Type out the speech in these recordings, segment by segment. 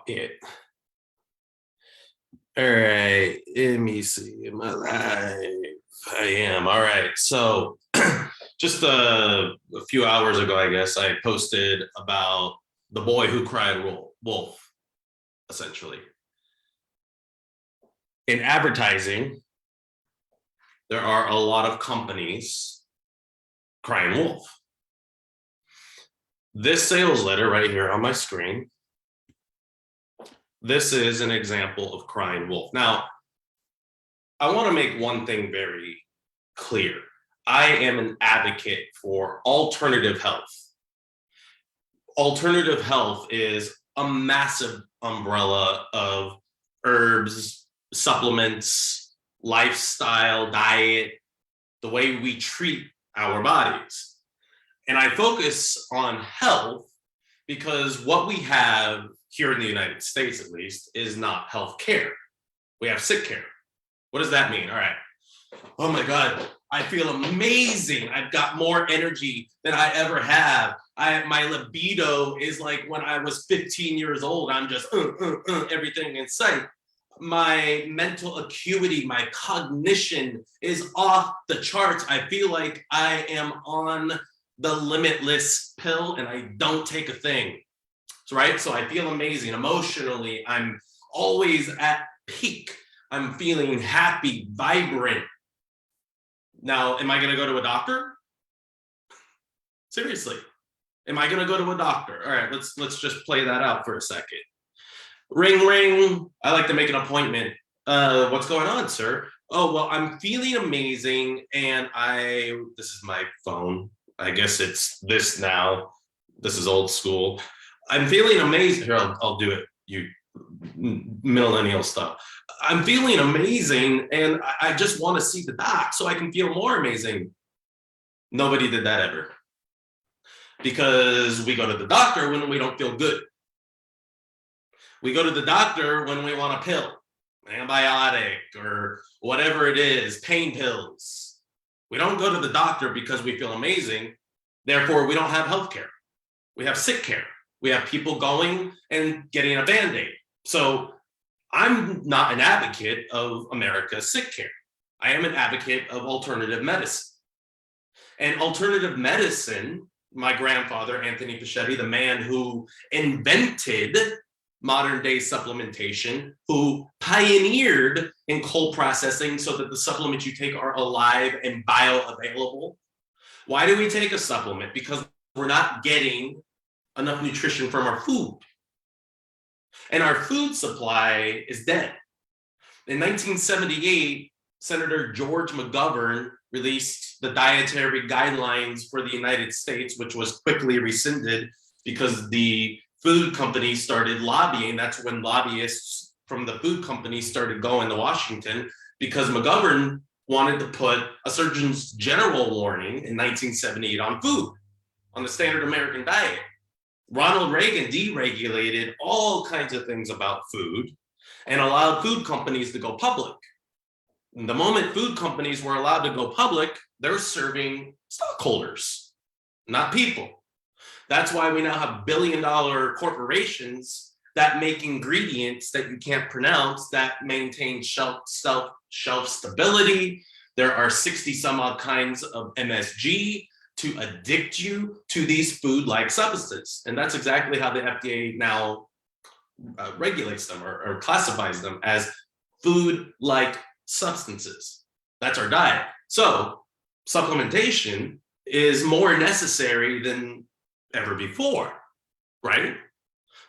Yeah. All right. Let me see. Am I live? I am. All right. So just a few hours ago, I guess, I posted about the boy who cried wolf, essentially. In advertising, there are a lot of companies crying wolf. This sales letter right here on my screen, this is an example of crying wolf. Now, I want to make one thing very clear. I am an advocate for alternative health. Alternative health is a massive umbrella of herbs, supplements, lifestyle, diet, the way we treat our bodies. And I focus on health because what we have here in the United States, at least, is not health care. We have sick care. What does that mean? All right. Oh my God, I feel amazing. I've got more energy than I ever have. My libido is like when I was 15 years old. I'm just everything in sight. My mental acuity, my cognition is off the charts. I feel like I am on the limitless pill and I don't take a thing. Right? So I feel amazing. Emotionally, I'm always at peak. I'm feeling happy, vibrant. Now, am I going to go to a doctor? Seriously, am I going to go to a doctor? All right, let's just play that out for a second. Ring, ring. I like to make an appointment. What's going on, sir? Oh, well, I'm feeling amazing, and this is my phone. I guess it's this now. This is old school. I'm feeling amazing. Here, I'll do it. You millennial stuff. I'm feeling amazing and I just want to see the doc so I can feel more amazing. Nobody did that ever. Because we go to the doctor when we don't feel good. We go to the doctor when we want a pill, antibiotic, or whatever it is, pain pills. We don't go to the doctor because we feel amazing. Therefore, we don't have health care. We have sick care. We have people going and getting a Band-Aid. So I'm not an advocate of America's sick care. I am an advocate of alternative medicine. And alternative medicine, my grandfather, Anthony Fischetti, the man who invented modern day supplementation, who pioneered in cold processing so that the supplements you take are alive and bioavailable. Why do we take a supplement? Because we're not getting enough nutrition from our food. And our food supply is dead. In 1978, Senator George McGovern released the dietary guidelines for the United States, which was quickly rescinded because the food companies started lobbying. That's when lobbyists from the food companies started going to Washington because McGovern wanted to put a Surgeon's General warning in 1978 on food, on the standard American diet. Ronald Reagan deregulated all kinds of things about food and allowed food companies to go public. And the moment food companies were allowed to go public, they're serving stockholders, not people. That's why we now have billion-dollar corporations that make ingredients that you can't pronounce that maintain shelf stability. There are 60 some odd kinds of MSG to addict you to these food-like substances. And that's exactly how the FDA now regulates them or classifies them as food-like substances. That's our diet. So supplementation is more necessary than ever before, right?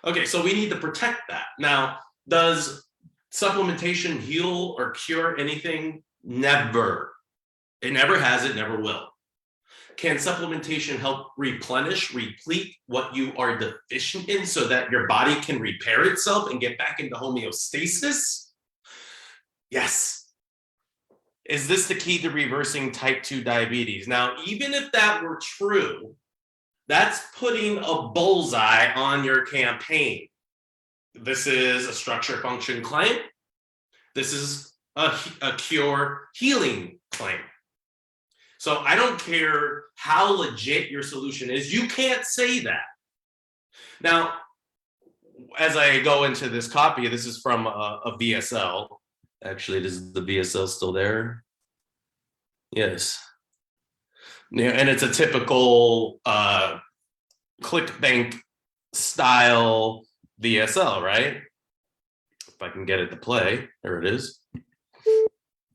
Okay, so we need to protect that. Now, does supplementation heal or cure anything? Never. It never has, it never will. Can supplementation help replenish, replete what you are deficient in so that your body can repair itself and get back into homeostasis? Yes. Is this the key to reversing type 2 diabetes? Now, even if that were true, that's putting a bullseye on your campaign. This is a structure function claim. This is a cure healing claim. So I don't care how legit your solution is. You can't say that. Now, as I go into this copy, this is from a VSL. Actually, is the VSL still there? Yes. Yeah, and it's a typical ClickBank style VSL, right? If I can get it to play, there it is.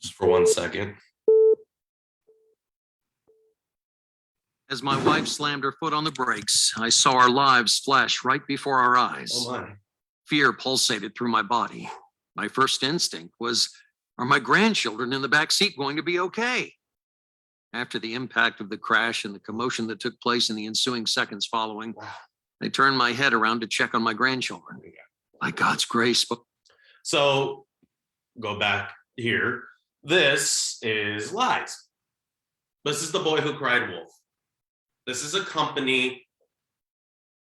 Just for 1 second. As my wife slammed her foot on the brakes, I saw our lives flash right before our eyes. Oh my. Fear pulsated through my body. My first instinct was, are my grandchildren in the back seat going to be okay? After the impact of the crash and the commotion that took place in the ensuing seconds following, I turned my head around to check on my grandchildren. By God's grace. So go back here. This is lies. This is the boy who cried wolf. This is a company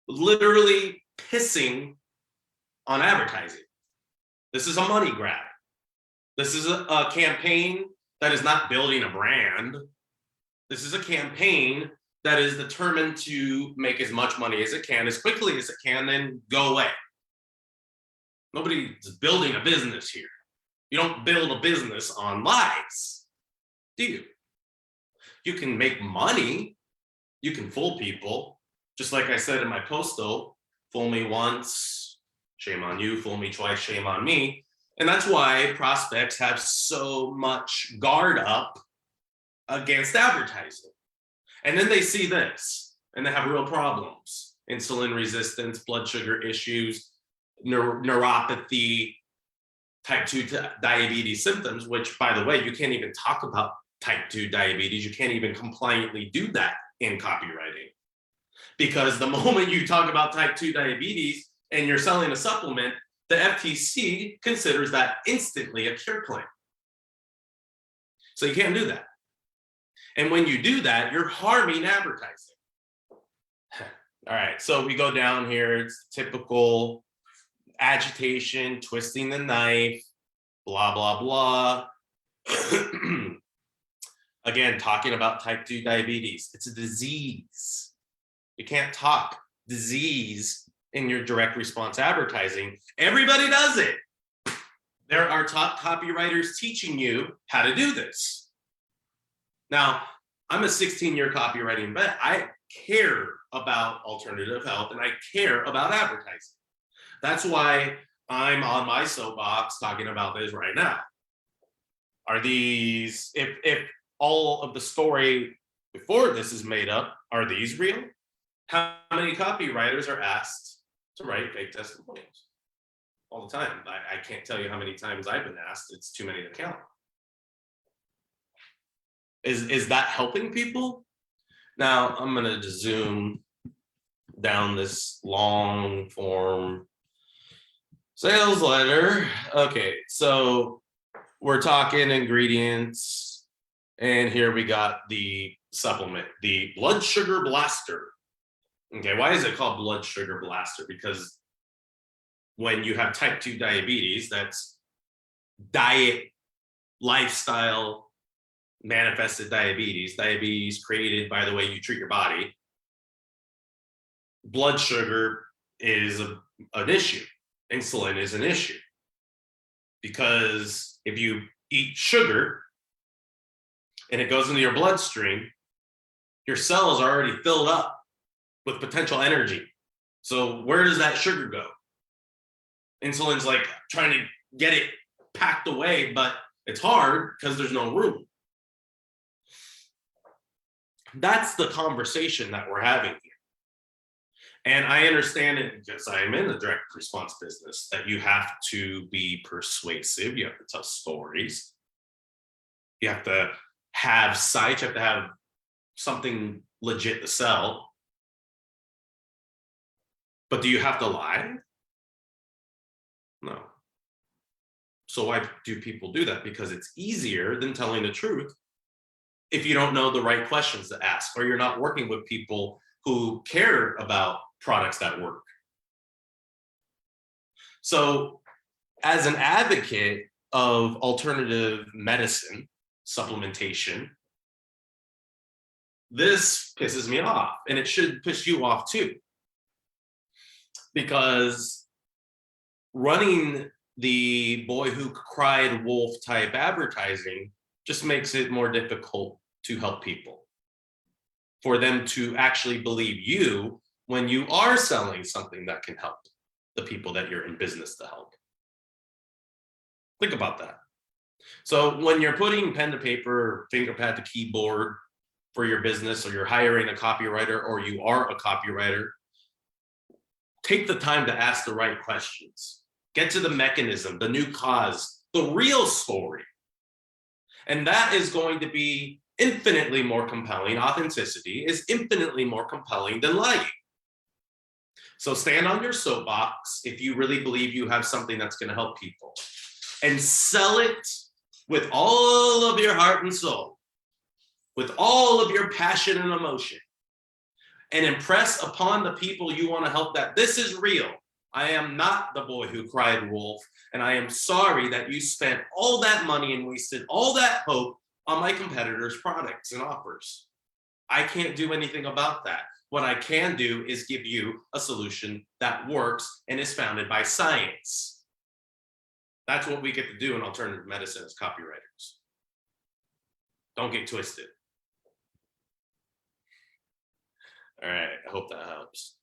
literally pissing on advertising. This is a money grab. This is a campaign that is not building a brand. This is a campaign that is determined to make as much money as it can, as quickly as it can, and go away. Nobody's building a business here. You don't build a business on lies, do you? You can make money. You can fool people. Just like I said in my post, though, fool me once, shame on you. Fool me twice, shame on me. And that's why prospects have so much guard up against advertising. And then they see this, and they have real problems. Insulin resistance, blood sugar issues, neuropathy, type 2 diabetes symptoms, which, by the way, you can't even talk about type 2 diabetes. You can't even compliantly do that in copywriting. Because the moment you talk about type 2 diabetes and you're selling a supplement, the FTC considers that instantly a cure claim. So you can't do that. And when you do that, you're harming advertising. All right, so we go down here. It's typical agitation, twisting the knife, blah, blah, blah. Again, talking about type 2 diabetes. It's a disease. You can't talk disease in your direct response advertising. Everybody does it. There are top copywriters teaching you how to do this. Now, I'm a 16-year copywriting vet. I care about alternative health and I care about advertising. That's why I'm on my soapbox talking about this right now. Are these, if all of the story before this is made up, are these real? How many copywriters are asked to write fake testimonials? All the time. I can't tell you how many times I've been asked. It's too many to count. Is that helping people? Now, I'm going to zoom down this long form sales letter. Okay, so we're talking ingredients, and here we got the supplement, the blood sugar blaster. Okay, why is it called blood sugar blaster? Because when you have type 2 diabetes, that's diet, lifestyle, manifested diabetes created by the way you treat your body. Blood sugar is an issue. Insulin is an issue. Because if you eat sugar and it goes into your bloodstream, your cells are already filled up with potential energy. So where does that sugar go? Insulin's like trying to get it packed away, but it's hard because there's no room. That's the conversation that we're having here. And I understand it because I'm in the direct response business that you have to be persuasive. You have to tell stories. You have to have sites. You have to have something legit to sell. But do you have to lie? No. So why do people do that? Because it's easier than telling the truth if you don't know the right questions to ask, or you're not working with people who care about products that work. So as an advocate of alternative medicine, supplementation, this pisses me off, and it should piss you off too. Because running the boy who cried wolf type advertising just makes it more difficult to help people, for them to actually believe you when you are selling something that can help the people that you're in business to help. Think about that. So when you're putting pen to paper, finger pad to keyboard for your business, or you're hiring a copywriter, or you are a copywriter, take the time to ask the right questions. Get to the mechanism, the new cause, the real story. And that is going to be infinitely more compelling. Authenticity is infinitely more compelling than lying. So stand on your soapbox if you really believe you have something that's going to help people, and sell it with all of your heart and soul, with all of your passion and emotion, and impress upon the people you want to help that this is real. I am not the boy who cried wolf, and I am sorry that you spent all that money and wasted all that hope on my competitors' products and offers. I can't do anything about that. What I can do is give you a solution that works and is founded by science. That's what we get to do in alternative medicine as copywriters. Don't get twisted. All right, I hope that helps.